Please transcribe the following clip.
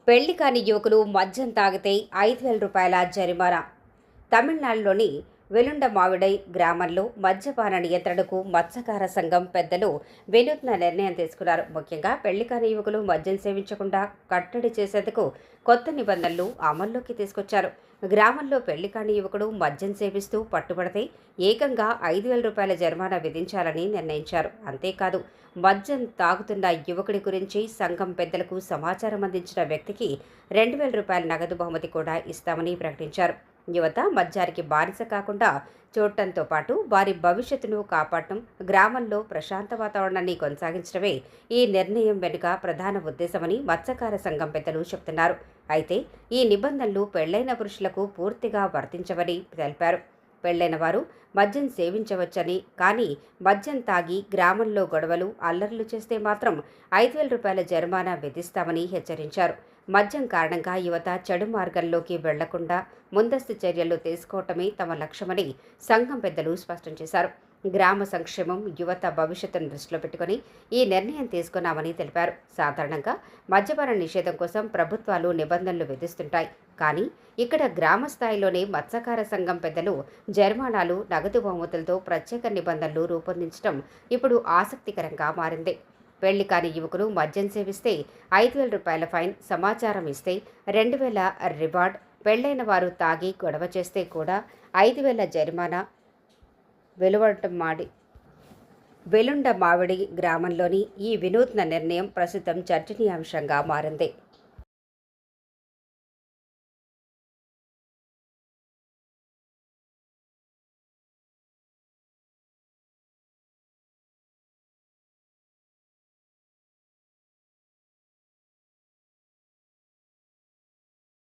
పెళ్లి కాని యువకులు మద్యం తాగితే 5,000 రూపాయల జరిమానా. తమిళనాడులోని వెలుండమావిడై గ్రామంలో మద్యపాన నియంత్రణకు మత్స్యకార సంఘం పెద్దలు వినూత్న నిర్ణయం తీసుకున్నారు. ముఖ్యంగా పెళ్లి కాని యువకులు మద్యం సేవించకుండా కట్టడి చేసేందుకు కొత్త నిబంధనలు అమల్లోకి తీసుకొచ్చారు. గ్రామంలో పెళ్లి కాని యువకుడు మద్యం సేవిస్తూ పట్టుబడితే ఏకంగా 5,000 రూపాయల జరిమానా విధించాలని నిర్ణయించారు. అంతేకాదు, మద్యం తాగుతున్న యువకుడి గురించి సంఘం పెద్దలకు సమాచారం అందించిన వ్యక్తికి 2,000 రూపాయల నగదు బహుమతి కూడా ఇస్తామని ప్రకటించారు. యువత మద్యానికి బానిస కాకుండా చూడటంతో పాటు వారి భవిష్యత్తును కాపాడటం, గ్రామంలో ప్రశాంత వాతావరణాన్ని కొనసాగించడమే ఈ నిర్ణయం వెనుక ప్రధాన ఉద్దేశమని మత్స్యకార సంఘం పెద్దలు చెబుతున్నారు. అయితే ఈ నిబంధనలు పెళ్లైన పురుషులకు పూర్తిగా వర్తించవని తెలిపారు. పెళ్లైన వారు మద్యం సేవించవచ్చని, కానీ మద్యం తాగి గ్రామంలో గొడవలు, అల్లర్లు చేస్తే మాత్రం 5,000 రూపాయల జరిమానా విధిస్తామని హెచ్చరించారు. మద్యం కారణంగా యువత చెడు మార్గంలోకి వెళ్లకుండా ముందస్తు చర్యలు తీసుకోవటమే తమ లక్ష్యమని సంఘం పెద్దలు స్పష్టం చేశారు. గ్రామ సంక్షేమం, యువత భవిష్యత్తును దృష్టిలో పెట్టుకుని ఈ నిర్ణయం తీసుకున్నామని తెలిపారు. సాధారణంగా మద్యపాన నిషేధం కోసం ప్రభుత్వాలు నిబంధనలు విధిస్తుంటాయి. కానీ ఇక్కడ గ్రామ స్థాయిలోనే మత్స్యకార సంఘం పెద్దలు జరిమానాలు, నగదు బహుమతులతో ప్రత్యేక నిబంధనలు రూపొందించడం ఇప్పుడు ఆసక్తికరంగా మారింది. పెళ్లి కాని యువకులు మద్యం సేవిస్తే 5,000 రూపాయల ఫైన్, సమాచారం ఇస్తే 2,000 రివార్డ్, పెళ్లైన వారు తాగి గొడవ చేస్తే కూడా 5,000 జరిమానా. వెలుండమావిడి గ్రామంలోని ఈ వినూత్న నిర్ణయం ప్రస్తుతం చర్చనీయాంశంగా మారింది.